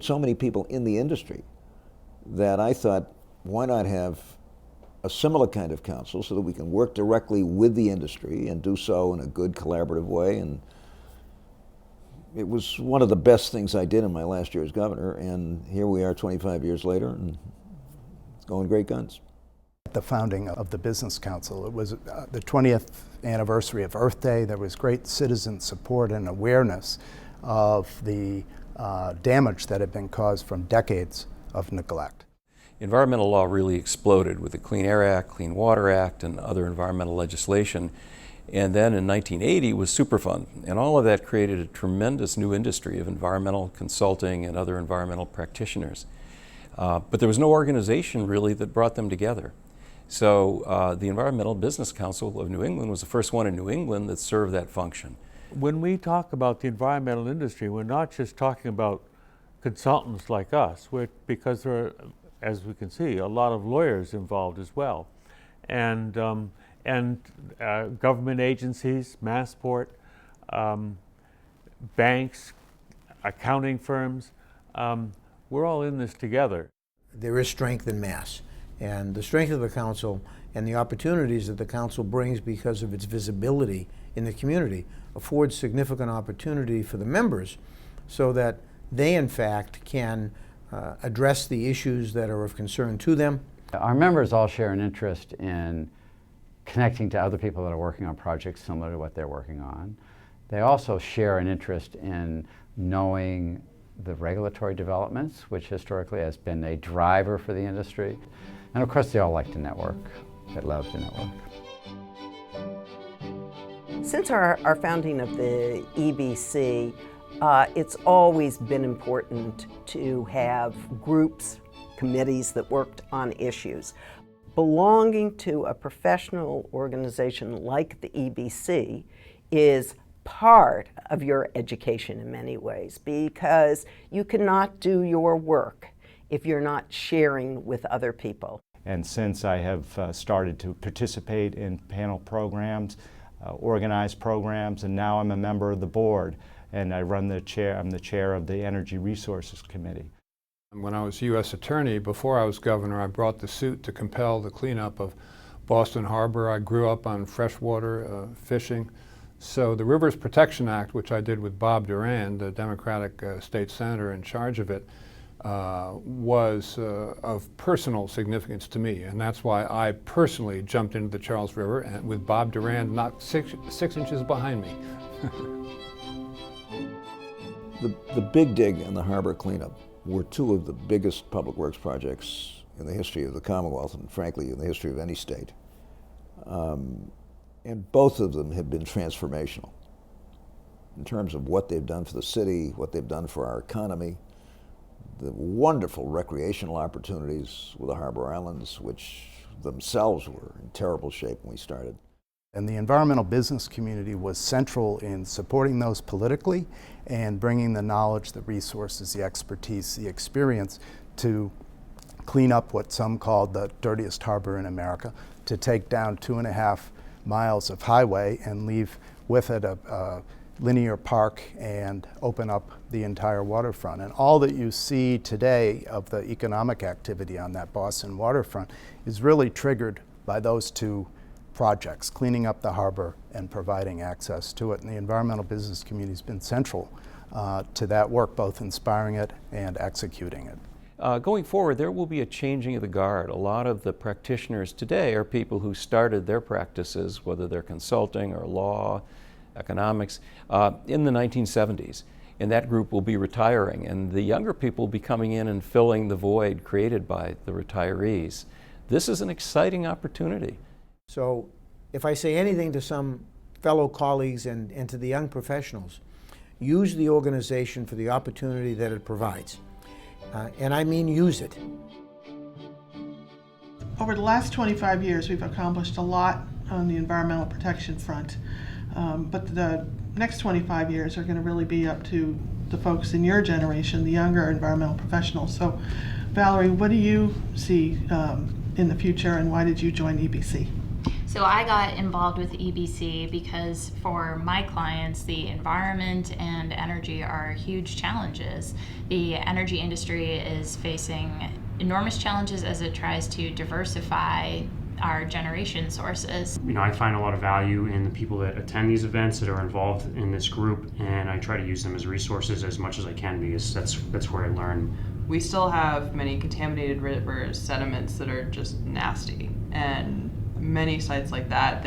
had so many people in the industry that I thought, why not have a similar kind of council so that we can work directly with the industry and do so in a good collaborative way. And it was one of the best things I did in my last year as governor, and here we are 25 years later, and it's going great guns. The founding of the Business Council, it was the 20th anniversary of Earth Day. There was great citizen support and awareness of the damage that had been caused from decades of neglect. Environmental law really exploded with the Clean Air Act, Clean Water Act, and other environmental legislation. And then in 1980 was Superfund, and all of that created a tremendous new industry of environmental consulting and other environmental practitioners. But there was no organization really that brought them together. So the Environmental Business Council of New England was the first one in New England that served that function. When we talk about the environmental industry, we're not just talking about consultants like us, because there are, as we can see, a lot of lawyers involved as well. And government agencies, Massport, banks, accounting firms, we're all in this together. There is strength in Mass, and the strength of the council and the opportunities that the council brings because of its visibility in the community affords significant opportunity for the members so that they in fact can address the issues that are of concern to them. Our members all share an interest in connecting to other people that are working on projects similar to what they're working on. They also share an interest in knowing the regulatory developments, which historically has been a driver for the industry. And of course, they all like to network. They love to network. Since our founding of the EBC, it's always been important to have groups, committees that worked on issues. Belonging to a professional organization like the EBC is part of your education in many ways, because you cannot do your work if you're not sharing with other people. And since I have started to participate in panel programs, organized programs, and now I'm a member of the board, and I'm the chair of the Energy Resources Committee. When I was U.S. Attorney, before I was governor, I brought the suit to compel the cleanup of Boston Harbor. I grew up on freshwater fishing. So the Rivers Protection Act, which I did with Bob Durand, the Democratic state senator in charge of it, was of personal significance to me. And that's why I personally jumped into the Charles River, and with Bob Durand not six inches behind me. The Big Dig and the harbor cleanup were two of the biggest public works projects in the history of the Commonwealth, and frankly in the history of any state. And both of them have been transformational in terms of what they've done for the city, what they've done for our economy, the wonderful recreational opportunities with the Harbor Islands, which themselves were in terrible shape when we started. And the environmental business community was central in supporting those politically and bringing the knowledge, the resources, the expertise, the experience to clean up what some called the dirtiest harbor in America, to take down 2.5 miles of highway and leave with it a linear park and open up the entire waterfront. And all that you see today of the economic activity on that Boston waterfront is really triggered by those two projects, cleaning up the harbor and providing access to it. And the environmental business community has been central to that work, both inspiring it and executing it. Going forward, there will be a changing of the guard. A lot of the practitioners today are people who started their practices, whether they're consulting or law, economics, in the 1970s. And that group will be retiring. And the younger people will be coming in and filling the void created by the retirees. This is an exciting opportunity. So if I say anything to some fellow colleagues and to the young professionals, use the organization for the opportunity that it provides. And I mean use it. Over the last 25 years, we've accomplished a lot on the environmental protection front. But the next 25 years are going to really be up to the folks in your generation, the younger environmental professionals. So, Valerie, what do you see in the future, and why did you join EBC? So I got involved with EBC because for my clients, the environment and energy are huge challenges. The energy industry is facing enormous challenges as it tries to diversify our generation sources. You know, I find a lot of value in the people that attend these events, that are involved in this group, and I try to use them as resources as much as I can, because that's where I learn. We still have many contaminated rivers, sediments that are just nasty, and many sites like that,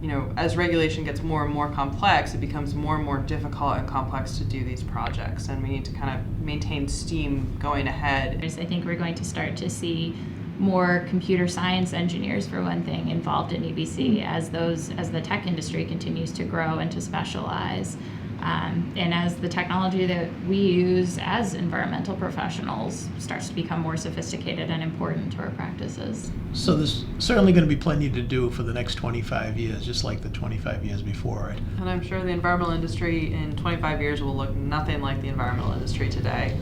you know, as regulation gets more and more complex, it becomes more and more difficult and complex to do these projects, and we need to kind of maintain steam going ahead. I think we're going to start to see more computer science engineers, for one thing, involved in EBC as the tech industry continues to grow and to specialize. And as the technology that we use as environmental professionals starts to become more sophisticated and important to our practices. So there's certainly going to be plenty to do for the next 25 years, just like the 25 years before, right? And I'm sure the environmental industry in 25 years will look nothing like the environmental industry today.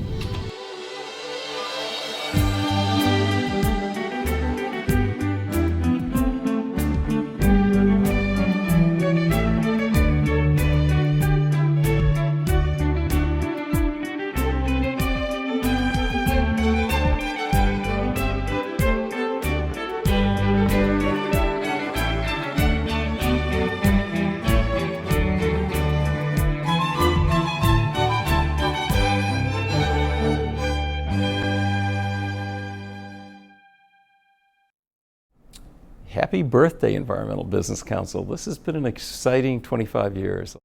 Happy birthday, Environmental Business Council. This has been an exciting 25 years.